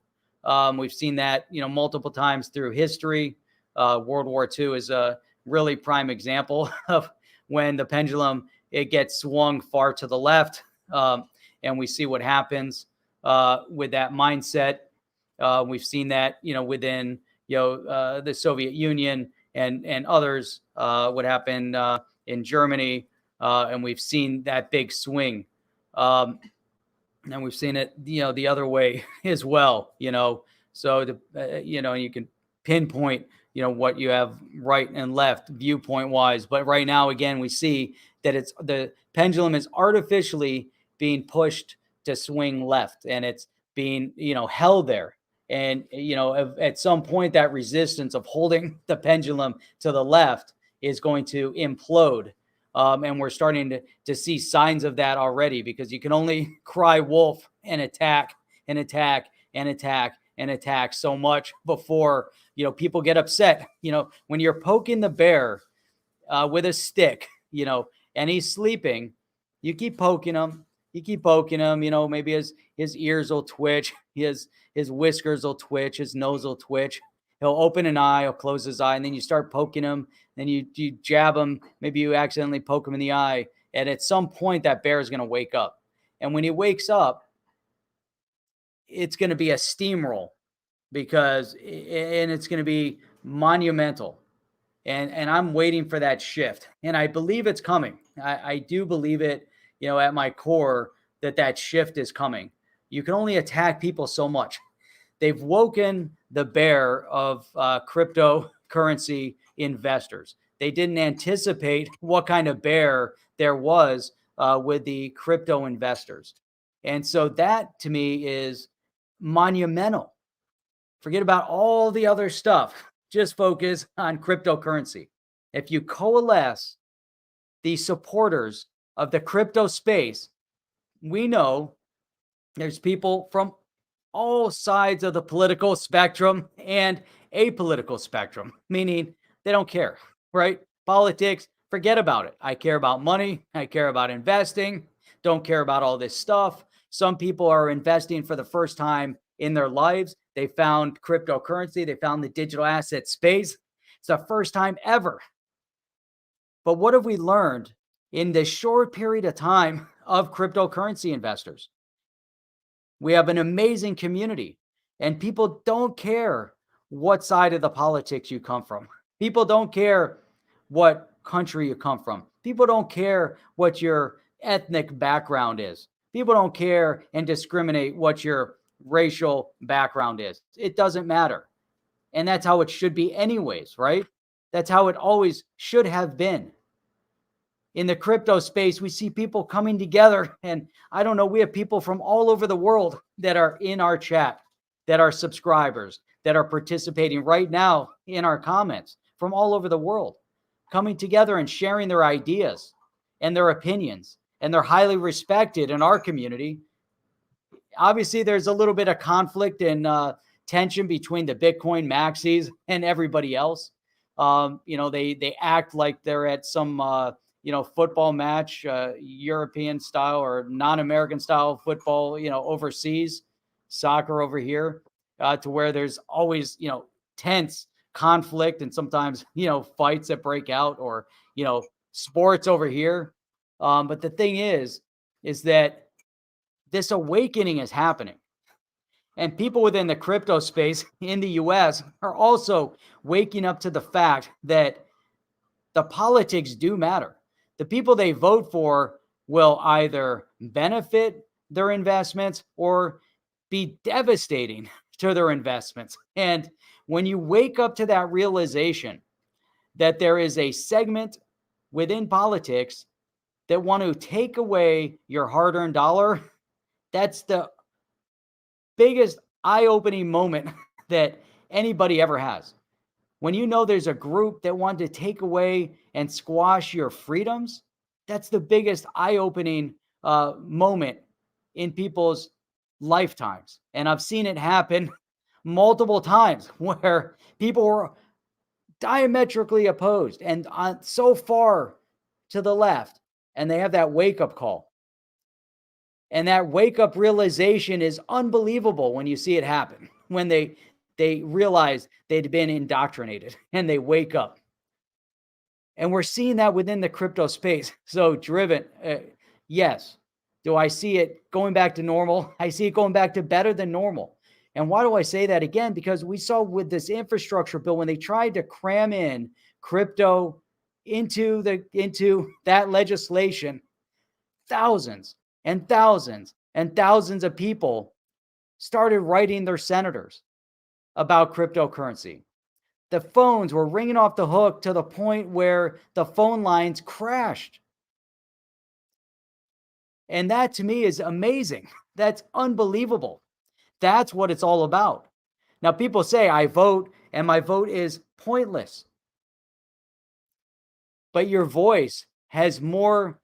We've seen that, multiple times through history. World War II is a really prime example of when the pendulum, it gets swung far to the left. And we see what happens with that mindset. We've seen that, within, the Soviet Union and others, what happened in Germany. And we've seen that big swing. And we've seen it, the other way as well, so you can pinpoint, what you have right and left viewpoint wise. But right now, again, we see that it's the pendulum is artificially being pushed to swing left, and it's being, held there. And, at some point, that resistance of holding the pendulum to the left is going to implode. And we're starting to see signs of that already, because you can only cry wolf and attack and attack and attack and attack so much before, people get upset. When you're poking the bear with a stick, and he's sleeping, you keep poking him. Maybe his ears will twitch, his whiskers will twitch, his nose will twitch. He'll open an eye, he'll close his eye, and then you start poking him. Then you jab him. Maybe you accidentally poke him in the eye. And at some point, that bear is going to wake up. And when he wakes up, it's going to be a steamroll, and it's going to be monumental. And I'm waiting for that shift. And I believe it's coming. I do believe it, at my core, that shift is coming. You can only attack people so much. They've woken the bear of cryptocurrency investors. They didn't anticipate what kind of bear there was with the crypto investors. And so that, to me, is monumental. Forget about all the other stuff. Just focus on cryptocurrency. If you coalesce the supporters of the crypto space, we know there's people from all sides of the political spectrum and apolitical spectrum, meaning they don't care, right? Politics, Forget about it. I care about money. I care about investing. Don't care about all this stuff. Some people are investing for the first time in their lives. They found cryptocurrency. They found the digital asset space. It's the first time ever. But what have we learned in this short period of time of cryptocurrency investors? We have an amazing community, and people don't care what side of the politics you come from. People don't care what country you come from. People don't care what your ethnic background is. People don't care and discriminate what your racial background is. It doesn't matter. And that's how it should be, anyways, right? That's how it always should have been. In the crypto space, we see people coming together, and I don't know, we have people from all over the world that are in our chat, that are subscribers, that are participating right now in our comments from all over the world, coming together and sharing their ideas and their opinions, and they're highly respected in our community. Obviously, there's a little bit of conflict and tension between the Bitcoin maxis and everybody else. They act like they're at some football match, European style or non-American style football, overseas, soccer over here, to where there's always, tense conflict and sometimes, fights that break out, or, sports over here. But the thing is that this awakening is happening. And people within the crypto space in the US are also waking up to the fact that the politics do matter. The people they vote for will either benefit their investments or be devastating to their investments. And when you wake up to that realization that there is a segment within politics that want to take away your hard-earned dollar, that's the biggest eye-opening moment that anybody ever has. When you know there's a group that want to take away and squash your freedoms, that's the biggest eye-opening moment in people's lifetimes. And I've seen it happen multiple times where people were diametrically opposed and so far to the left, and they have that wake-up call. And that wake-up realization is unbelievable when you see it happen, when they realize they'd been indoctrinated and they wake up. And we're seeing that within the crypto space. So Driven, yes. Do I see it going back to normal? I see it going back to better than normal. And why do I say that? Again, because we saw with this infrastructure bill, when they tried to cram in crypto into that legislation, thousands and thousands and thousands of people started writing their senators about cryptocurrency. The phones were ringing off the hook to the point where the phone lines crashed. And that to me is amazing. That's unbelievable. That's what it's all about. Now, people say I vote and my vote is pointless. But your voice has more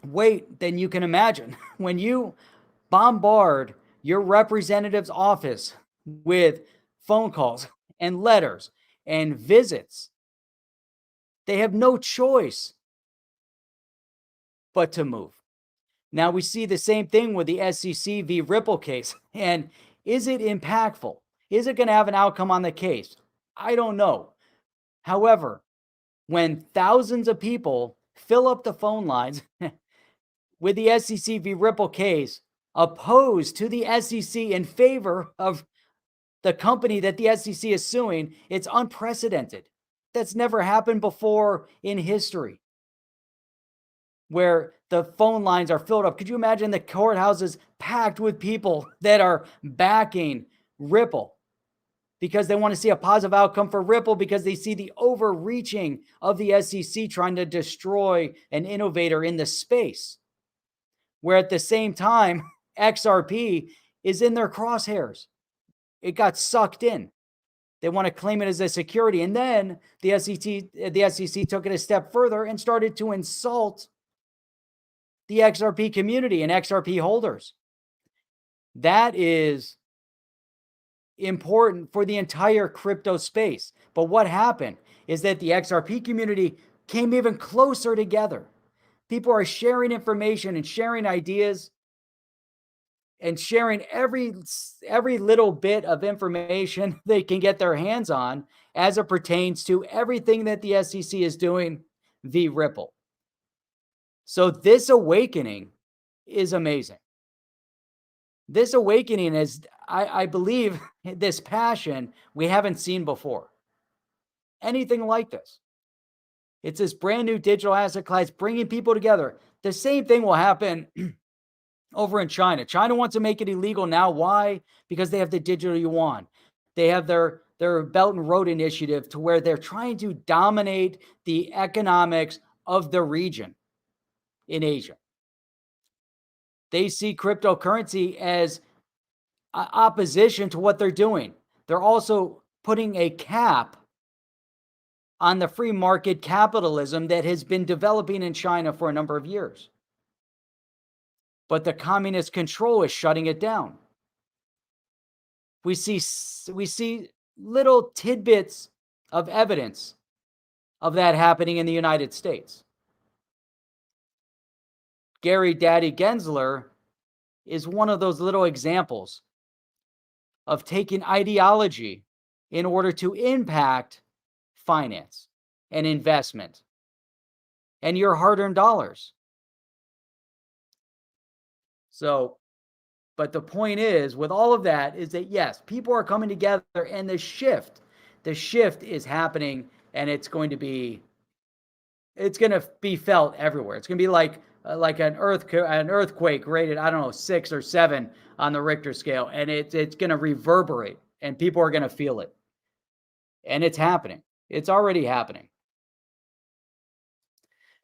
weight than you can imagine. When you bombard your representative's office with phone calls and letters and visits, they have no choice but to move. Now we see the same thing with the SEC v. Ripple case. And is it impactful? Is it going to have an outcome on the case? I don't know. However, when thousands of people fill up the phone lines with the SEC v. Ripple case, opposed to the SEC in favor of the company that the SEC is suing, it's unprecedented. That's never happened before in history, where the phone lines are filled up. Could you imagine the courthouses packed with people that are backing Ripple because they want to see a positive outcome for Ripple, because they see the overreaching of the SEC trying to destroy an innovator in the space, where at the same time, XRP is in their crosshairs. It got sucked in. They want to claim it as a security. And then the SEC took it a step further and started to insult the XRP community and XRP holders. That is important for the entire crypto space. But what happened is that the XRP community came even closer together. People are sharing information and sharing ideas and sharing every little bit of information they can get their hands on as it pertains to everything that the SEC is doing v. Ripple. So this awakening is amazing. This awakening is, I believe, this passion we haven't seen before. Anything like this. It's this brand new digital asset class bringing people together. The same thing will happen over in China. China wants to make it illegal now. Why? Because they have the digital yuan. They have their Belt and Road Initiative to where they're trying to dominate the economics of the region in Asia. They see cryptocurrency as opposition to what they're doing. They're also putting a cap on the free market capitalism that has been developing in China for a number of years. But the communist control is shutting it down. We see little tidbits of evidence of that happening in the United States. Gary Daddy Gensler is one of those little examples of taking ideology in order to impact finance and investment and your hard-earned dollars. So, but the point is, with all of that, is that yes, people are coming together, and the shift is happening, and it's going to be felt everywhere. It's going to be like an earthquake rated, I don't know, 6 or 7 on the Richter scale, and it's going to reverberate, and people are going to feel it. And it's happening. It's already happening.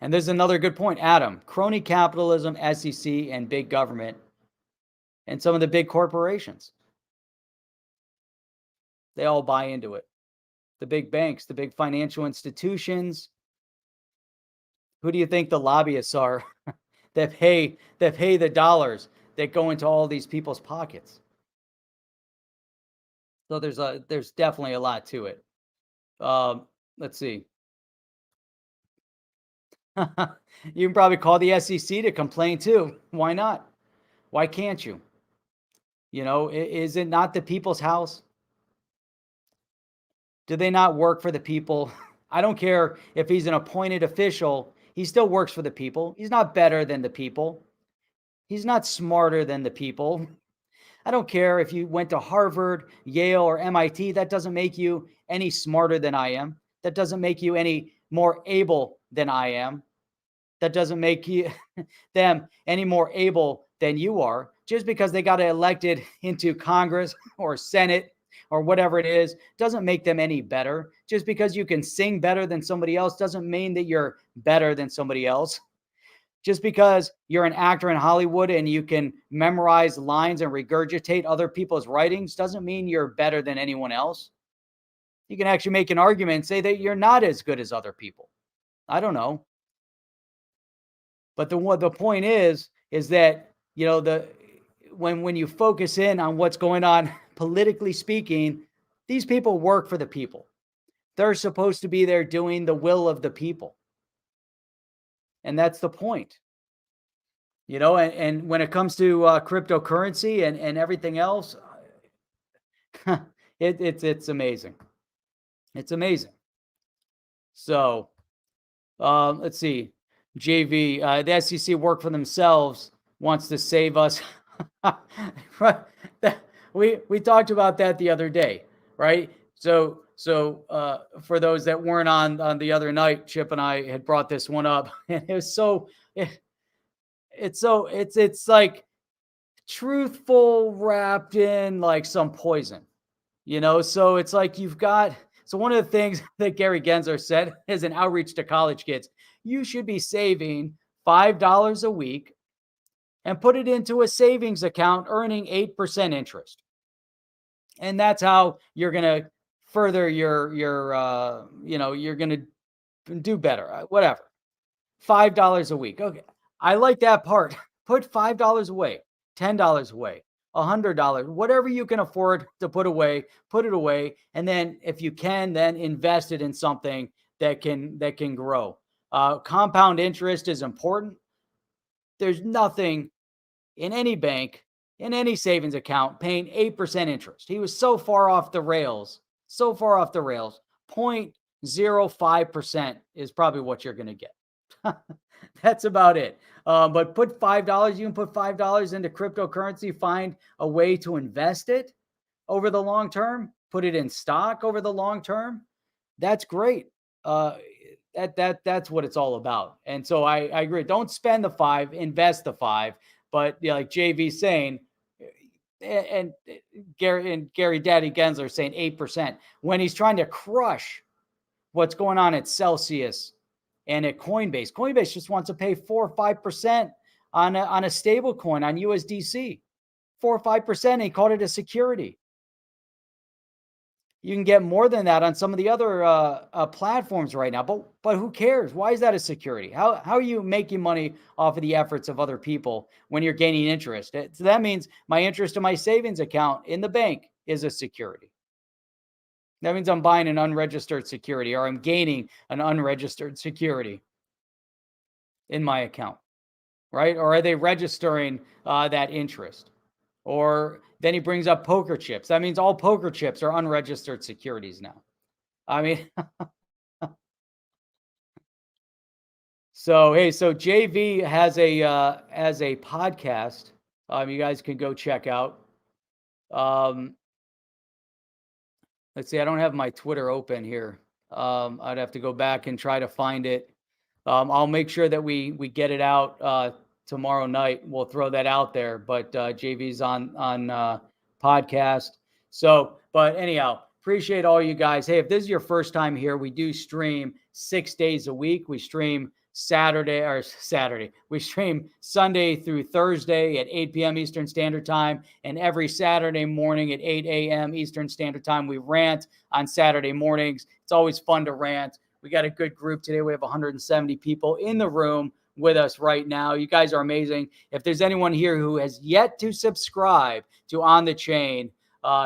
And there's another good point, Adam. Crony capitalism, SEC, and big government, and some of the big corporations. They all buy into it. The big banks, the big financial institutions. Who do you think the lobbyists are that pay the dollars that go into all these people's pockets? So there's definitely a lot to it. Let's see. You can probably call the SEC to complain too. Why not? Why can't you? You know, is it not the people's house? Do they not work for the people? I don't care if he's an appointed official. He still works for the people. He's not better than the people. He's not smarter than the people. I don't care if you went to Harvard, Yale, or MIT. That doesn't make you any smarter than I am. That doesn't make you any more able than I am. That doesn't make you them any more able than you are. Just because they got elected into Congress or Senate or whatever it is, doesn't make them any better. Just because you can sing better than somebody else doesn't mean that you're better than somebody else. Just because you're an actor in Hollywood and you can memorize lines and regurgitate other people's writings doesn't mean you're better than anyone else. You can actually make an argument and say that you're not as good as other people. I don't know. But the point is that, you know, when you focus in on what's going on politically speaking, these people work for the people. They're supposed to be there doing the will of the people. And that's the point. You know, and when it comes to cryptocurrency and everything else, it's amazing. It's amazing. So let's see. JV, the SEC work for themselves, wants to save us. We talked about that the other day, right? So for those that weren't on the other night, Chip and I had brought this one up, and it was it's like truthful wrapped in like some poison, you know? So it's like so one of the things that Gary Gensler said is an outreach to college kids, you should be saving $5 a week and put it into a savings account earning 8% interest. And that's how you're going to further your you're going to do better, whatever. $5 a week. Okay. I like that part. Put $5 away, $10 away, $100, whatever you can afford to put away, put it away. And then if you can, then invest it in something that can grow. Compound interest is important. There's nothing in any bank, in any savings account, paying 8% interest. He was so far off the rails, 0.05% is probably what you're going to get. That's about it. But put $5, you can put $5 into cryptocurrency, find a way to invest it over the long term, put it in stock over the long term. That's great. That's what it's all about. And so I agree. Don't spend the 5, invest the 5. But like JV's saying, and Gary Daddy Gensler saying 8%, when he's trying to crush what's going on at Celsius and at Coinbase. Coinbase just wants to pay 4 or 5% on a stable coin, on USDC. 4 or 5%, and he called it a security. You can get more than that on some of the other platforms right now, but who cares? Why is that a security? How are you making money off of the efforts of other people when you're gaining interest? So that means my interest in my savings account in the bank is a security. That means I'm buying an unregistered security, or I'm gaining an unregistered security in my account, right? Or are they registering that interest? Or then he brings up poker chips. That means all poker chips are unregistered securities now. I mean, so JV has a podcast. You guys can go check out. Let's see. I don't have my Twitter open here. I'd have to go back and try to find it. I'll make sure that we get it out tomorrow night. We'll throw that out there. But JV's on podcast. So, but anyhow, appreciate all you guys. Hey, if this is your first time here, we do stream 6 days a week. We stream Saturday. We stream Sunday through Thursday at 8 p.m. Eastern Standard Time. And every Saturday morning at 8 a.m. Eastern Standard Time, we rant on Saturday mornings. It's always fun to rant. We got a good group today. We have 170 people in the room with us right now. You guys are amazing. If there's anyone here who has yet to subscribe to On the Chain,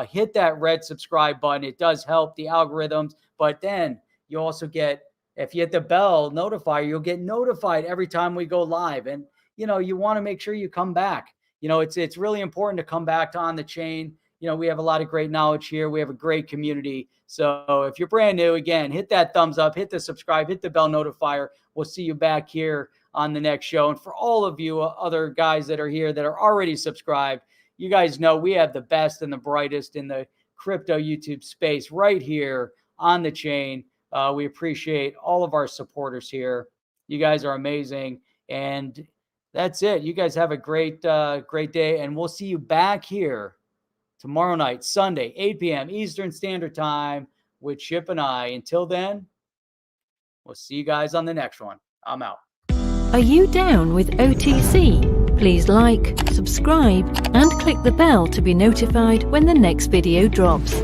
hit that red subscribe button. It does help the algorithms, but then you also get, if you hit the bell notifier, you'll get notified every time we go live. And, you want to make sure you come back. It's really important to come back to On the Chain. We have a lot of great knowledge here. We have a great community. So if you're brand new, again, hit that thumbs up, hit the subscribe, hit the bell notifier. We'll see you back here on the next show. And for all of you other guys that are here that are already subscribed, you guys know we have the best and the brightest in the crypto YouTube space right here on the chain. We appreciate all of our supporters here. You guys are amazing. And that's it. You guys have a great day. And we'll see you back here tomorrow night, Sunday, 8 p.m. Eastern Standard Time with Chip and I. Until then, we'll see you guys on the next one. I'm out. Are you down with OTC? Please like, subscribe, and click the bell to be notified when the next video drops.